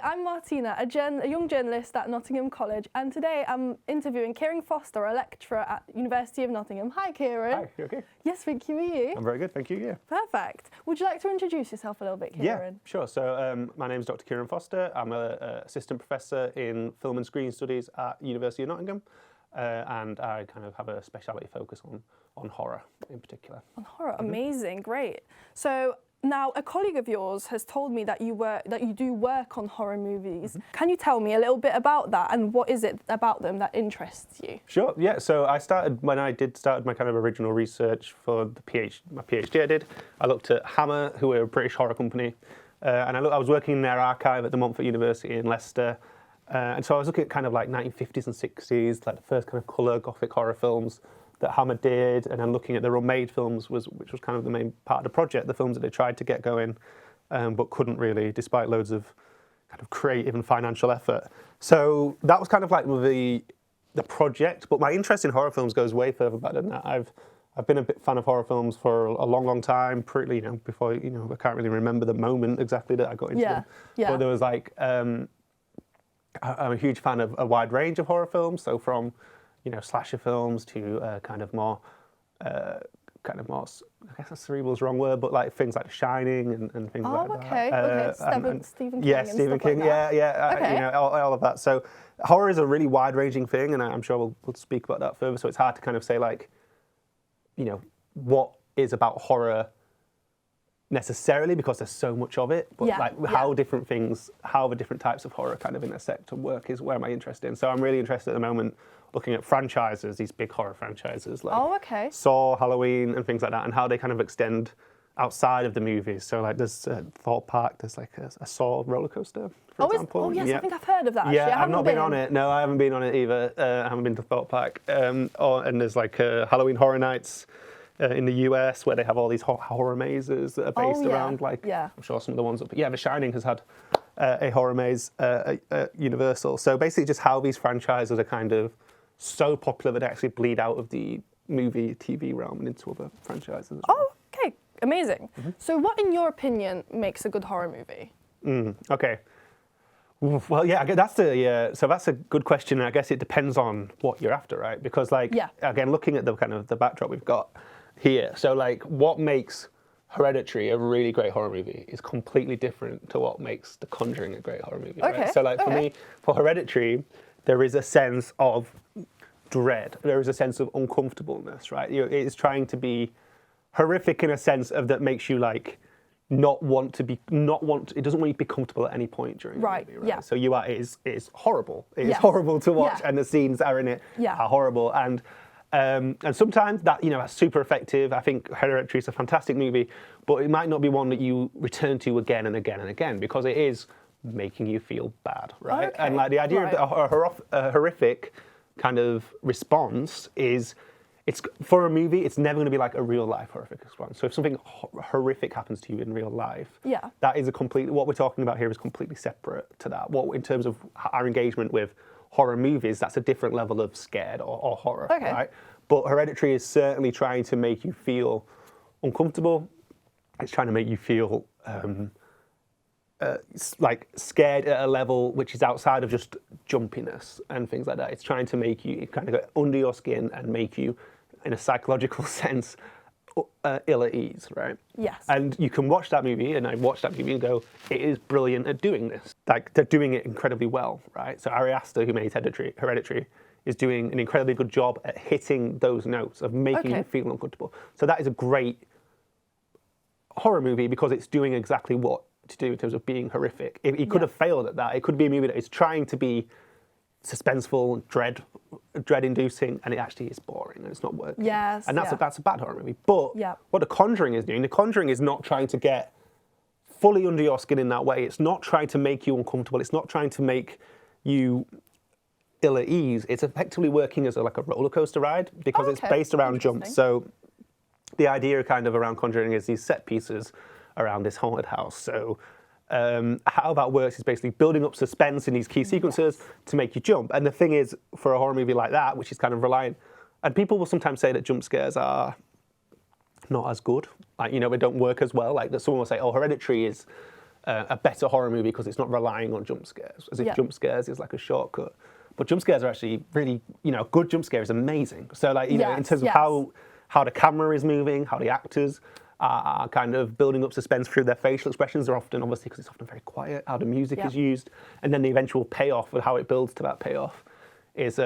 Hi, I'm Martina, a young journalist at Nottingham College, and today I'm interviewing Kieran Foster, a lecturer at University of Nottingham. Hi, Kieran. Hi, you okay? Yes, thank you. Are you? I'm very good, thank you, yeah. Perfect. Would you like to introduce yourself a little bit, Kieran? Yeah, sure. So my name's Dr. Kieran Foster. I'm an assistant professor in film and screen studies at University of Nottingham, and I kind of have a speciality focus on horror in particular. On horror, amazing, great. So now, a colleague of yours has told me that you do work on horror movies. Can you tell me a little bit about that, and what is it about them that interests you? Sure, yeah. So I started, when I started my kind of original research for my PhD I did, I looked at Hammer, who are a British horror company, and I was working in their archive at the Montfort University in Leicester, and so I was looking at kind of like 1950s and 60s, like the first kind of colour Gothic horror films that Hammer did, and then looking at their unmade films, which was kind of the main part of the project, the films that they tried to get going, but couldn't really, despite loads of kind of creative and financial effort. So that was kind of like the project, but my interest in horror films goes way further back than that. I've been a bit fan of horror films for a long time, pretty, before, I can't really remember the moment exactly that I got into them. Yeah. But there was like, I'm a huge fan of a wide range of horror films, so from slasher films to kind of more, I guess cerebral is the wrong word, but like things like The Shining and things like that. Okay. Stephen King. Yeah, Stephen King. Like Yeah. Okay. All of that. So horror is a really wide-ranging thing, and I'm sure we'll speak about that further. So it's hard to kind of say like, what is about horror necessarily, because there's so much of it, but how the different types of horror kind of intersect and work is where my interest in. So I'm really interested at the moment looking at franchises, these big horror franchises like Saw, Halloween and things like that, and how they kind of extend outside of the movies. So like there's Thorpe Park, there's like a Saw roller coaster, for example. Yes, I think I've heard of that. Yeah, actually. I've not been on it. No, I haven't been on it either. I haven't been to Thorpe Park. And there's like Halloween Horror Nights in the US, where they have all these horror mazes that are based around I'm sure some of the ones up. Yeah, The Shining has had a horror maze at Universal. So basically just how these franchises are kind of so popular that they actually bleed out of the movie, TV realm and into other franchises as well. Oh, okay, amazing. So what, in your opinion, makes a good horror movie? Okay. Well, yeah, that's a good question. I guess it depends on what you're after, right? Because again, looking at the kind of the backdrop we've got here, so like what makes Hereditary a really great horror movie is completely different to what makes The Conjuring a great horror movie. Okay. Right? So like for me, for Hereditary, there is a sense of dread. There is a sense of uncomfortableness, right? It is trying to be horrific in a sense of that makes you like it doesn't want you to be comfortable at any point during the movie, right? Yeah. So it is horrible. It is horrible to watch, and the scenes that are in it are horrible. And sometimes that that's super effective. I think Hereditary is a fantastic movie, but it might not be one that you return to again and again and again, because it is making you feel bad, right? Okay. And like the idea of a horrific kind of response is, it's for a movie, it's never going to be like a real life horrific response. So if something horrific happens to you in real life, that is what we're talking about here is completely separate to that. What in terms of our engagement with horror movies, that's a different level of scared or horror, right? But Hereditary is certainly trying to make you feel uncomfortable. It's trying to make you feel like scared at a level which is outside of just jumpiness and things like that. It's trying to make you kind of go under your skin and make you, in a psychological sense, ill at ease, right? Yes. And you can watch that movie, and I watched that movie and go, it is brilliant at doing this. Like, they're doing it incredibly well, right? So Ari Aster, who made Hereditary, is doing an incredibly good job at hitting those notes of making you feel uncomfortable. So that is a great horror movie because it's doing exactly what to do in terms of being horrific. It could have failed at that. It could be a movie that is trying to be suspenseful, dread-inducing, and it actually is boring and it's not working. Yes. And that's a bad horror movie. But what The Conjuring is doing, The Conjuring is not trying to get fully under your skin in that way. It's not trying to make you uncomfortable. It's not trying to make you ill at ease. It's effectively working as like a roller coaster ride because it's based around jumps. So the idea kind of around Conjuring is these set pieces around this haunted house. So how that works is basically building up suspense in these key sequences to make you jump. And the thing is, for a horror movie like that, which is kind of reliant, and people will sometimes say that jump scares are not as good, like, they don't work as well. Like, that someone will say, oh, Hereditary is a better horror movie because it's not relying on jump scares, as if jump scares is like a shortcut. But jump scares are actually really, a good jump scare is amazing. So like, you know, in terms of how the camera is moving, how the actors are kind of building up suspense through their facial expressions are often, obviously, because it's often very quiet, how the music is used, and then the eventual payoff and how it builds to that payoff is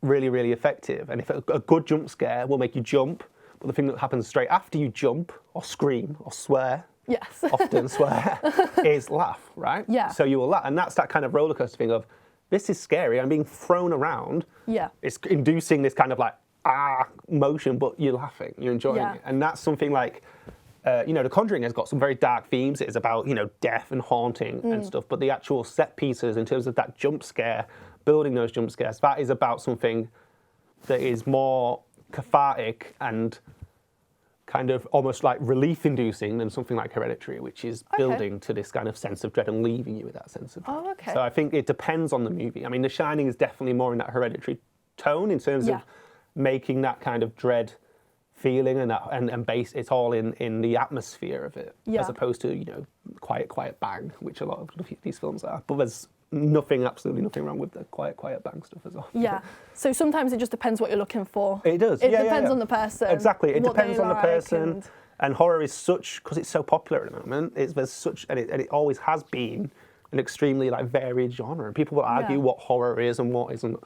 really, really effective. And if a good jump scare will make you jump, but the thing that happens straight after you jump or scream or swear, often swear, is laugh, right? Yeah. So you will laugh. And that's that kind of roller coaster thing of, this is scary, I'm being thrown around. Yeah. It's inducing this kind of like, motion, but you're laughing, you're enjoying it. And that's something like, The Conjuring has got some very dark themes. It is about, death and haunting and stuff, but the actual set pieces in terms of that jump scare, building those jump scares, that is about something that is more cathartic and kind of almost like relief-inducing than something like Hereditary, which is building to this kind of sense of dread and leaving you with that sense of dread. Oh, okay. So I think it depends on the movie. I mean, The Shining is definitely more in that Hereditary tone in terms of making that kind of dread feeling and base it's all in the atmosphere of it, as opposed to quiet bang, which a lot of these films are. But there's absolutely nothing wrong with the quiet bang stuff as well. Yeah. So sometimes it just depends what you're looking for. It does. It depends on the person. Exactly. It depends on the person. And horror is such, because it's so popular at the moment. There's such, and it always has been an extremely like varied genre. And people will argue what horror is and what isn't.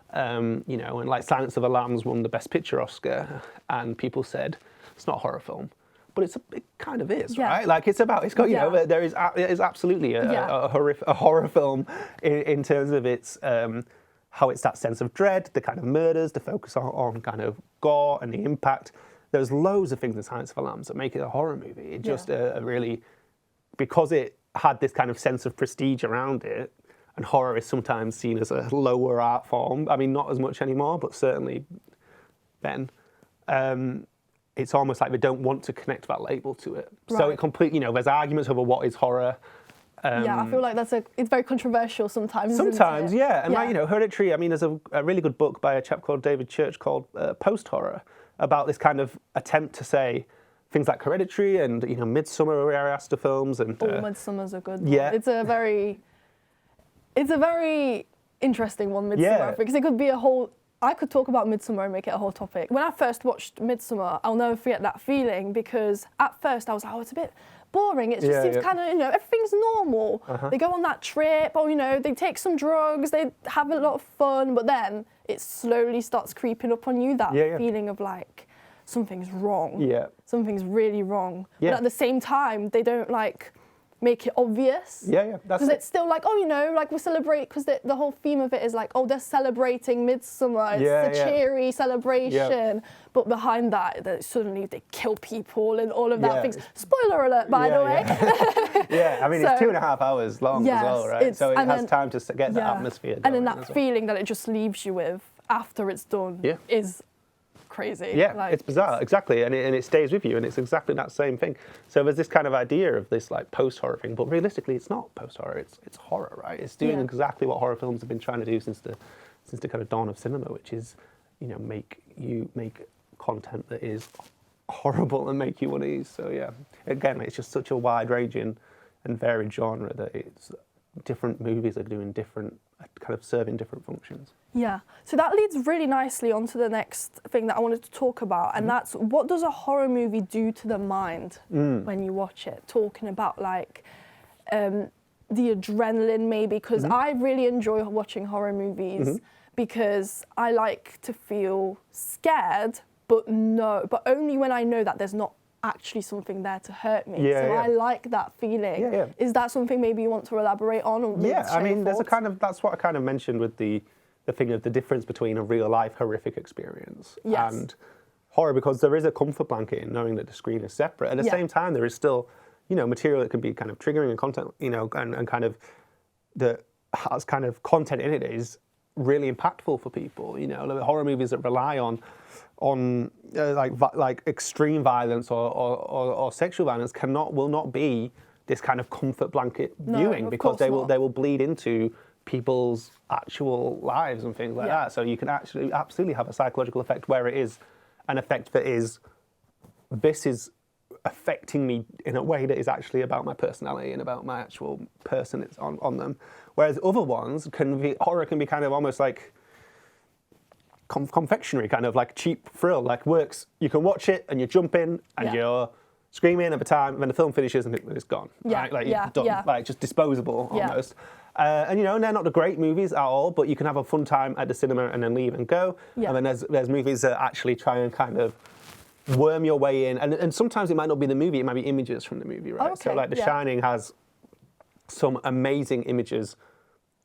And like Silence of the Lambs won the Best Picture Oscar, and people said it's not a horror film, but it kind of is, right? Like it's got there is absolutely a horror film in terms of its how it's that sense of dread, the kind of murders, the focus on kind of gore and the impact. There's loads of things in Silence of the Lambs that make it a horror movie. It just really, because it had this kind of sense of prestige around it. And horror is sometimes seen as a lower art form. I mean, not as much anymore, but certainly then. It's almost like they don't want to connect that label to it. Right. So it completely, there's arguments over what is horror. I feel like it's very controversial sometimes. Sometimes, and like, Hereditary, I mean, there's a really good book by a chap called David Church called Post-Horror about this kind of attempt to say things like Hereditary and, Midsommar or Ari Aster films. And, Midsommar's a good one. Yeah. It's a very interesting one, Midsommar, because it could be I could talk about Midsommar and make it a whole topic. When I first watched Midsommar, I'll never forget that feeling, because at first I was like, it's a bit boring. It just seems kind of, everything's normal. They go on that trip, they take some drugs, they have a lot of fun, but then it slowly starts creeping up on you, that feeling of like, something's wrong. Yeah. Something's really wrong. Yeah. But at the same time, they don't make it obvious. Because it's still like, we celebrate, because the whole theme of it is like, they're celebrating Midsummer, it's a cheery celebration, but behind that, suddenly they kill people and all of that things. Spoiler alert, by the way. I mean, it's 2.5 hours long as well, right? So it has time to get the atmosphere going. And then that feeling that it just leaves you with after it's done is crazy. It's bizarre, exactly, and it stays with you, and it's exactly that same thing. So there's this kind of idea of this like post-horror thing, but realistically, it's not post-horror. It's horror, right? It's doing exactly what horror films have been trying to do since the kind of dawn of cinema, which is, make content that is horrible and make you unease. So again, it's just such a wide-ranging and varied genre that it's different movies are doing different, kind of serving different functions. Yeah, so that leads really nicely onto the next thing that I wanted to talk about, and that's what does a horror movie do to the mind when you watch it? Talking about like the adrenaline maybe, because I really enjoy watching horror movies because I like to feel scared, but only when I know that there's not actually something there to hurt me. I like that feeling. Is that something maybe you want to elaborate on? Or I mean, there's that's what I kind of mentioned with the thing of the difference between a real life horrific experience and horror, because there is a comfort blanket in knowing that the screen is separate. At the same time, there is still, material that can be kind of triggering and content, and kind of that has kind of content in it is really impactful for people. The horror movies that rely on like extreme violence or sexual violence will not be this kind of comfort blanket viewing, because they will bleed into people's actual lives and things like that. So you can absolutely have a psychological effect where it is an effect that is, this is affecting me in a way that is actually about my personality and about my actual person that's on them. Whereas other ones horror can be kind of almost like confectionery, kind of like cheap thrill, like works. You can watch it and you jump in and you're screaming at the time, and then the film finishes and it's gone. Yeah, right? Like, yeah, done. yeah. Like just disposable almost. And they're not the great movies at all, but you can have a fun time at the cinema and then leave and go. Yeah. And then there's movies that actually try and kind of worm your way in, and sometimes it might not be the movie, it might be images from the movie, right? Okay, So like The Shining has some amazing images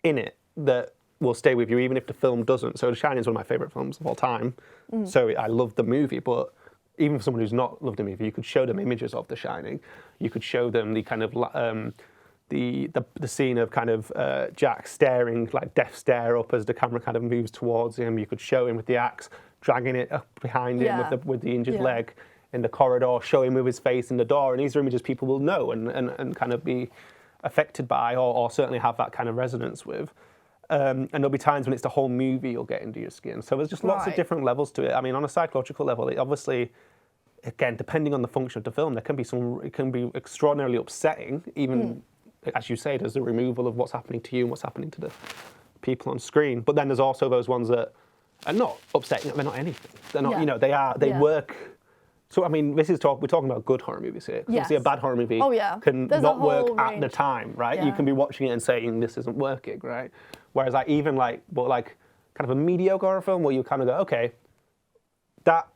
in it that will stay with you even if the film doesn't. So The Shining is one of my favourite films of all time. So I love the movie, but even for someone who's not loved the movie, you could show them images of The Shining. You could show them the kind of the scene of kind of Jack staring, like death stare up as the camera kind of moves towards him. You could show him with the axe, dragging it up behind him with the injured leg in the corridor, show him with his face in the door. And these are images people will know and kind of be affected by or certainly have that kind of resonance with. And there'll be times when it's the whole movie you'll get into your skin. So there's just lots of different levels to it. I mean, on a psychological level, it obviously, again, depending on the function of the film, it can be extraordinarily upsetting, even as you say, there's the removal of what's happening to you and what's happening to the people on screen. But then there's also those ones that are not upsetting, they're not anything. They're not, they work. So, I mean, we're talking about good horror movies here. Yes. Obviously, a bad horror movie can not work at the time, right? Yeah. You can be watching it and saying, this isn't working, right? Whereas kind of a mediocre horror film where you kind of go, okay, that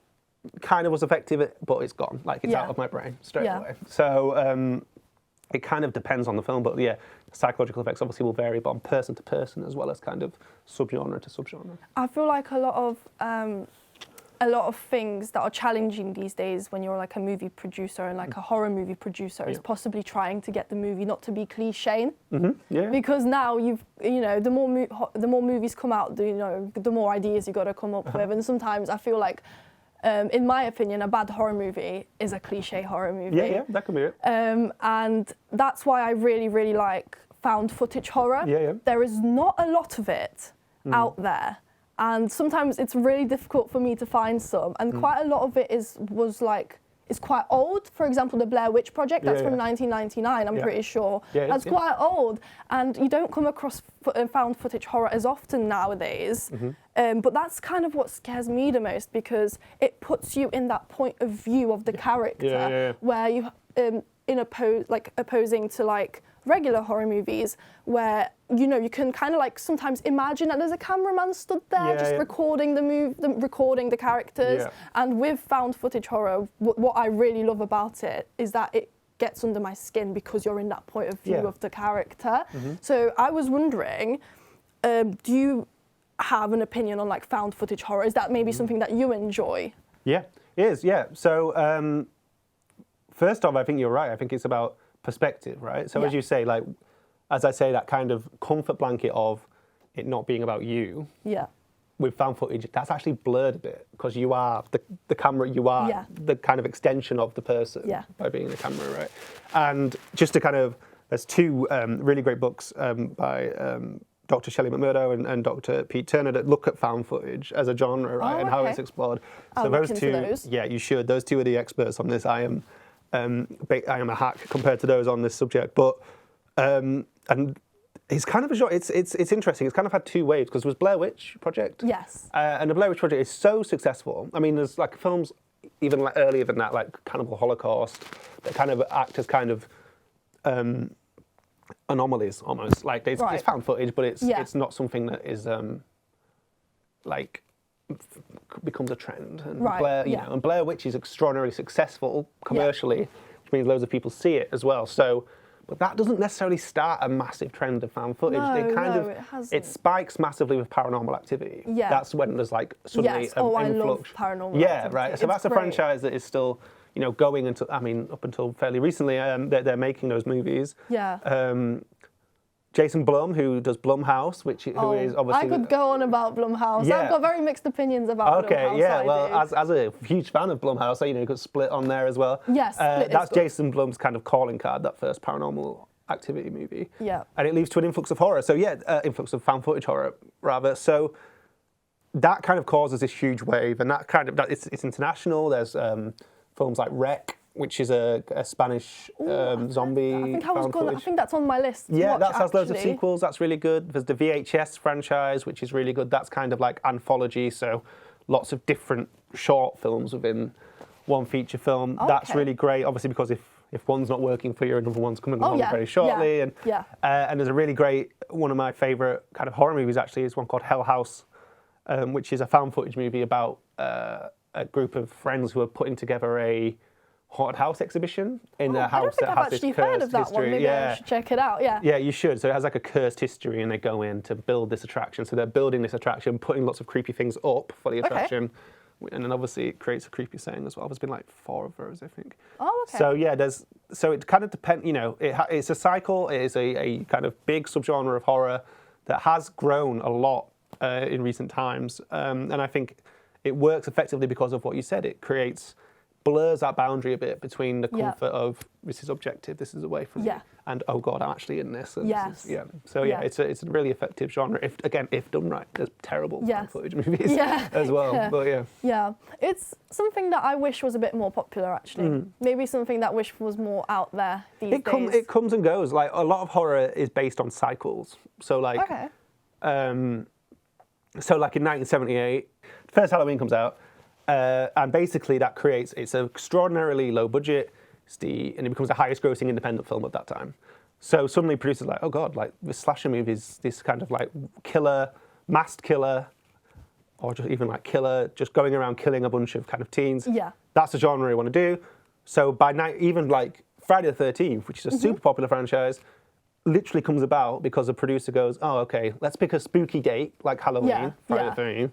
kind of was effective, but it's gone. Like, it's out of my brain straight away. So, it kind of depends on the film, but psychological effects obviously will vary on person to person as well as kind of subgenre to subgenre. I feel like a lot of things that are challenging these days when you're like a movie producer and like a horror movie producer is possibly trying to get the movie not to be cliche. Yeah. Because now the more movies come out, the more ideas you got to come up with, and sometimes I feel like, in my opinion, a bad horror movie is a cliche horror movie. Yeah, that can be it. And that's why I really, really like found footage horror. Yeah. There is not a lot of it out there. And sometimes it's really difficult for me to find some. And quite a lot of it is quite old. For example, the Blair Witch Project, that's from 1999, I'm pretty sure. That's quite old. And you don't come across found footage horror as often nowadays. But that's kind of what scares me the most, because it puts you in that point of view of the character where you, opposing to like regular horror movies where you can kind of like sometimes imagine that there's a cameraman stood there recording recording the characters. And with found footage horror, what I really love about it is that it gets under my skin because you're in that point of view of the character. So I was wondering, do you have an opinion on like found footage horror? Is that maybe something that you enjoy? Yeah, it is. Yeah. So first off, I think you're right. I think it's about perspective, right? So as you say, like, as I say, that kind of comfort blanket of it not being about you. Yeah. With found footage, that's actually blurred a bit because you are the camera. You are the kind of extension of the person by being the camera, right? And just to kind of, there's two really great books by Dr. Shelley McMurdo and Dr. Pete Turner that look at found footage as a genre, right, and how it's explored. So those two, you should. Those two are the experts on this. I am a hack compared to those on this subject, but and it's kind of a genre. It's interesting. It's kind of had two waves because it was Blair Witch Project. Yes. And the Blair Witch Project is so successful. I mean, there's like films even like earlier than that, like Cannibal Holocaust, that kind of act as kind of anomalies almost. Like it's found footage, but it's not something that is like becomes a trend. And Blair, and Blair Witch is extraordinarily successful commercially, which means loads of people see it as well. So, but that doesn't necessarily start a massive trend of found footage. It spikes massively with Paranormal Activity. Yeah. That's when there's like suddenly an influx. I love Paranormal Activity. Right. So that's a franchise that is still, going until, up until fairly recently, they're making those movies. Yeah. Jason Blum, who does Blumhouse, who is obviously... I could go on about Blumhouse. I've got very mixed opinions about Blumhouse. Okay, well, as a huge fan of Blumhouse, you got Split on there as well. Yes, that's Jason Blum's kind of calling card, that first Paranormal Activity movie. Yeah. And it leads to an influx of horror. So influx of found footage horror, rather. So that kind of causes this huge wave, and that kind of, it's international. There's films like Wreck, which is a Spanish zombie. I think that's on my list. Yeah, that has loads of actually. sequels. That's really good. There's the VHS franchise, which is really good. That's kind of like anthology, so lots of different short films within one feature film. Oh, That's okay. really great, obviously, because if one's not working for you, another one's coming along yeah. very shortly. Yeah. And there's a really great, one of my favourite kind of horror movies actually is one called Hell House, which is a found footage movie about a group of friends who are putting together a haunted house exhibition in a house that has this cursed history. I don't think I've actually heard of that one. Maybe I should check it out. Yeah. Yeah, you should. So it has like a cursed history, and they go in to build this attraction. So they're building this attraction, putting lots of creepy things up for the attraction, and then obviously it creates a creepy setting as well. There's been like 4 of those, I think. Oh, okay. So yeah, so it kind of depends. You know, it's a cycle. It is a kind of big subgenre of horror that has grown a lot in recent times, and I think it works effectively because of what you said. It blurs that boundary a bit between the comfort of this is objective, this is away from me, and oh god, I'm actually in this. And yes. So it's a really effective genre if done right. There's terrible found footage movies as well, but yeah. Yeah, it's something that I wish was a bit more popular actually. Maybe something that I wish was more out there these days. It comes and goes. Like a lot of horror is based on cycles. So like, so like in 1978, the first Halloween comes out. And basically that it's an extraordinarily low budget, and it becomes the highest grossing independent film of that time. So suddenly producers are like, oh god, like this slasher movie is this kind of like masked killer, or just even like killer, just going around killing a bunch of kind of teens. Yeah. That's the genre we want to do. So by night, even like Friday the 13th, which is a super popular franchise, literally comes about because the producer goes, oh, okay, let's pick a spooky date, like Halloween, Friday the 13th.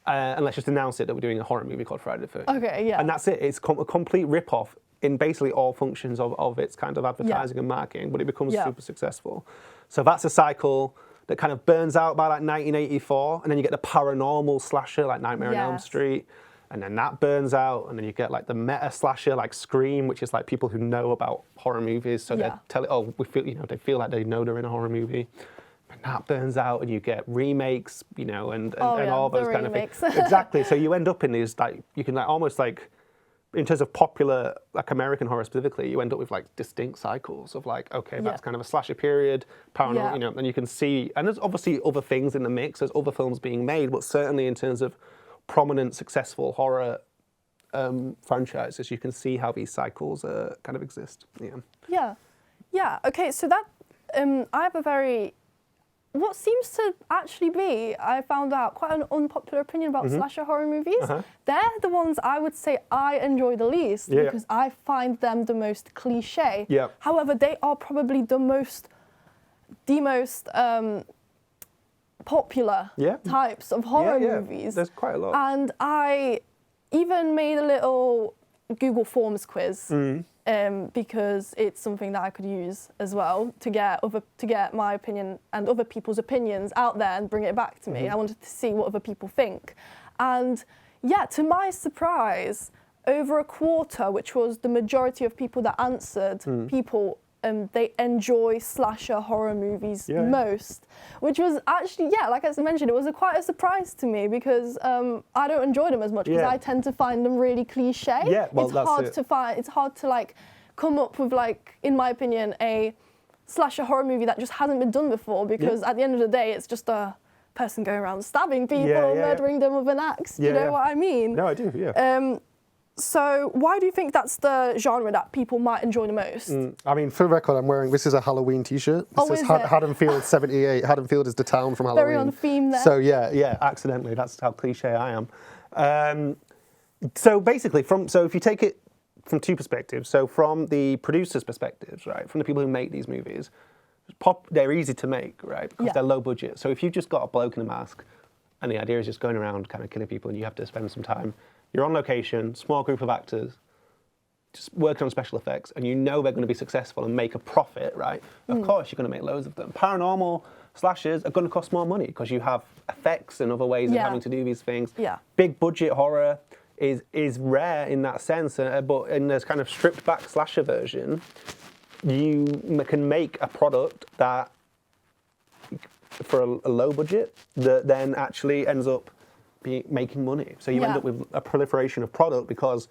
And let's just announce it that we're doing a horror movie called Friday the 13th. Okay, yeah. And that's it. It's a complete rip-off in basically all functions of its kind of advertising and marketing, but it becomes super successful. So that's a cycle that kind of burns out by like 1984, and then you get the paranormal slasher like Nightmare on Elm Street, and then that burns out, and then you get like the meta slasher like Scream, which is like people who know about horror movies, so they they feel like they know they're in a horror movie. And that burns out, and you get remakes, and all those kind of things. Exactly. So you end up in these like you can like almost like, in terms of popular like American horror specifically, you end up with like distinct cycles of like, okay, that's kind of a slasher period, paranormal, and you can see, and there's obviously other things in the mix. There's other films being made, but certainly in terms of prominent, successful horror franchises, you can see how these cycles kind of exist. Yeah. Okay. So that I have a very what seems to actually be, I found out, quite an unpopular opinion about slasher horror movies. They're the ones I would say I enjoy the least because I find them the most cliche. However, they are probably the most popular types of horror movies. There's quite a lot. And I even made a little Google Forms quiz. Because it's something that I could use as well to get my opinion and other people's opinions out there and bring it back to me. I wanted to see what other people think. And to my surprise, over a quarter, which was the majority of people that answered, they enjoy slasher horror movies most, which was actually, like I mentioned, it was quite a surprise to me because I don't enjoy them as much because I tend to find them really cliche. It's hard to like come up with like, in my opinion, a slasher horror movie that just hasn't been done before because at the end of the day, it's just a person going around stabbing people or murdering them with an axe. You know what I mean? No, I do, So why do you think that's the genre that people might enjoy the most? I mean, for the record, I'm wearing, this is a Halloween t-shirt. This is Haddonfield 78. Haddonfield is the town from Halloween. Very on theme there. So accidentally, that's how cliche I am. So basically, if you take it from two perspectives, so from the producer's perspectives, right, from the people who make these movies, they're easy to make, right, because they're low budget. So if you've just got a bloke in a mask, and the idea is just going around kind of killing people, and you have to spend some time. You're on location, small group of actors, just working on special effects, and you know they're going to be successful and make a profit, right? Of course, you're going to make loads of them. Paranormal slashers are going to cost more money because you have effects and other ways of having to do these things. Big budget horror is rare in that sense, but in this kind of stripped back slasher version, you can make a product that, for a low budget, that then actually ends up making money. So you end up with a proliferation of product because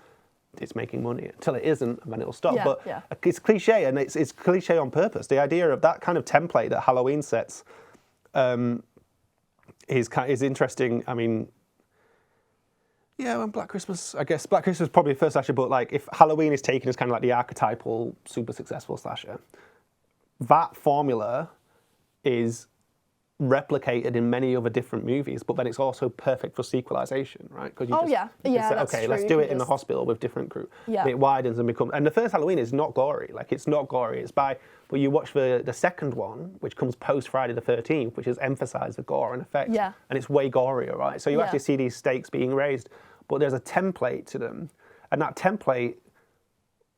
it's making money until it isn't, and then it'll stop. Yeah, But yeah. it's cliche, and it's cliche on purpose. The idea of that kind of template that Halloween sets is interesting. I mean, yeah, when Black Christmas, I guess Black Christmas is probably the first slasher, but like if Halloween is taken as kind of like the archetypal super successful slasher, that formula is replicated in many other different movies, but then it's also perfect for sequelization, right? Because you say, that's okay, true. let's do it in the hospital with different crew. Yeah. And it widens and becomes. And the first Halloween is not gory. Like it's not gory. It's but you watch the second one, which comes post Friday the 13th, which has emphasised the gore and effect. Yeah. And it's way gorier, right? So you actually see these stakes being raised, but there's a template to them, and that template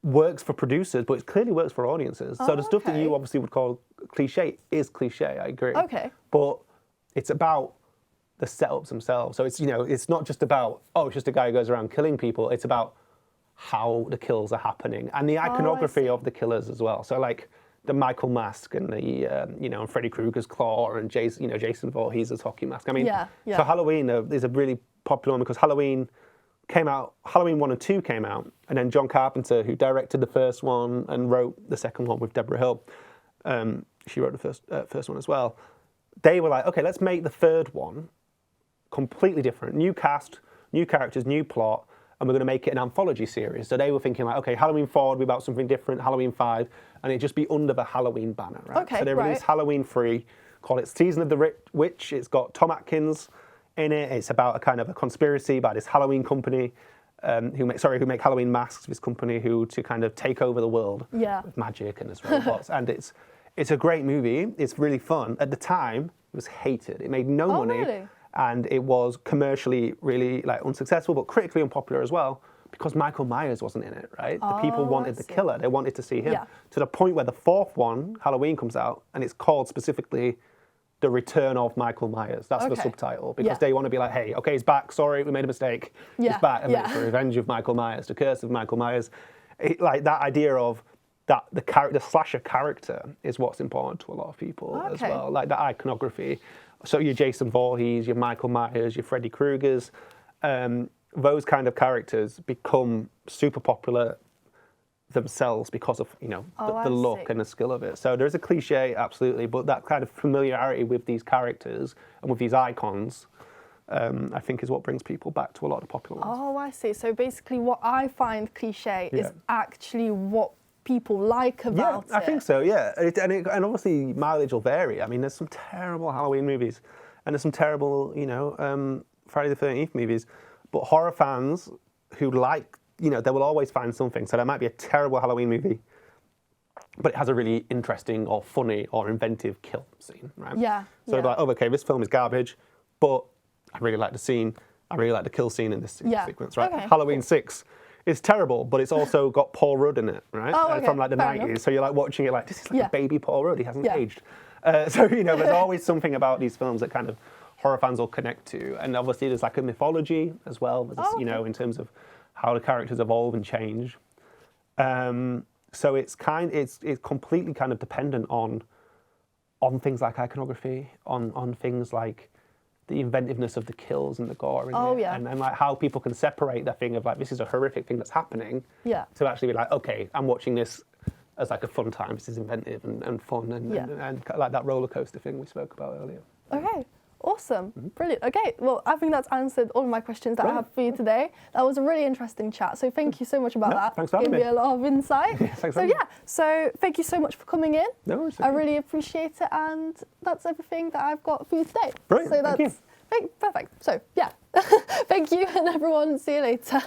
works for producers, but it clearly works for audiences. So the stuff that you obviously would call cliche is cliche, I agree. Okay. But it's about the setups themselves. So it's, it's not just about, it's just a guy who goes around killing people. It's about how the kills are happening and the iconography of the killers as well. So like the Michael mask and the, and Freddy Krueger's claw and Jason Voorhees' hockey mask. I mean, so Halloween is a really popular one because Halloween 1 and 2 came out, and then John Carpenter, who directed the first one and wrote the second one with Deborah Hill, she wrote the first one as well. They were like, okay, let's make the third one completely different. New cast, new characters, new plot, and we're going to make it an anthology series. So they were thinking like, okay, Halloween 4 would be about something different, Halloween 5, and it'd just be under the Halloween banner, right? Okay, so they released Halloween 3, call it Season of the Witch. It's got Tom Atkins in it. It's about a kind of a conspiracy by this Halloween company who make Halloween masks, this company to kind of take over the world with magic and as robots. And it's a great movie. It's really fun. At the time, it was hated. It made no money. Really? And it was commercially really like unsuccessful, but critically unpopular as well, because Michael Myers wasn't in it, right? The people wanted the killer. They wanted to see him. To the point where the fourth one, Halloween, comes out, and it's called specifically The Return of Michael Myers. That's the subtitle, because they want to be like, hey, okay, he's back. Sorry, we made a mistake. He's back. And it's the Revenge of Michael Myers, the Curse of Michael Myers. Like that idea of that the slasher character is what's important to a lot of people as well. Like that iconography. So your Jason Voorhees, your Michael Myers, your Freddy Kruegers, those kind of characters become super popular themselves because of the look and the skill of it. So there's a cliche, absolutely, but that kind of familiarity with these characters and with these icons, I think, is what brings people back to a lot of popular ones. Oh, I see. So basically, what I find cliche is actually what people like about it. I think so. Yeah, and obviously mileage will vary. I mean, there's some terrible Halloween movies, and there's some terrible, Friday the 13th movies, but horror fans who like. They will always find something. So there might be a terrible Halloween movie, but it has a really interesting or funny or inventive kill scene, right? Yeah. So they're like, okay, this film is garbage, but I really like the scene. I really like the kill scene in this sequence, right? Okay, Halloween 6 is terrible, but it's also got Paul Rudd in it, right? From like the 90s. Enough. So you're like watching it like, this is like a baby Paul Rudd. He hasn't aged. So, there's always something about these films that kind of horror fans will connect to. And obviously there's like a mythology as well, in terms of how the characters evolve and change. So it's completely kind of dependent on things like iconography, on things like the inventiveness of the kills and the gore, and like how people can separate that thing of like, this is a horrific thing that's happening, to actually be like, okay, I'm watching this as like a fun time. This is inventive and fun and like that roller coaster thing we spoke about earlier. Okay. Awesome. Brilliant. Okay, well, I think that's answered all of my questions that I have for you today. That was a really interesting chat, so thank you so much about that. Thanks for having me. Gave me a lot of insight. So thank you so much for coming in. No worries. I really appreciate it, and that's everything that I've got for you today. Brilliant. So that's thank you. perfect. So, thank you, and everyone, see you later.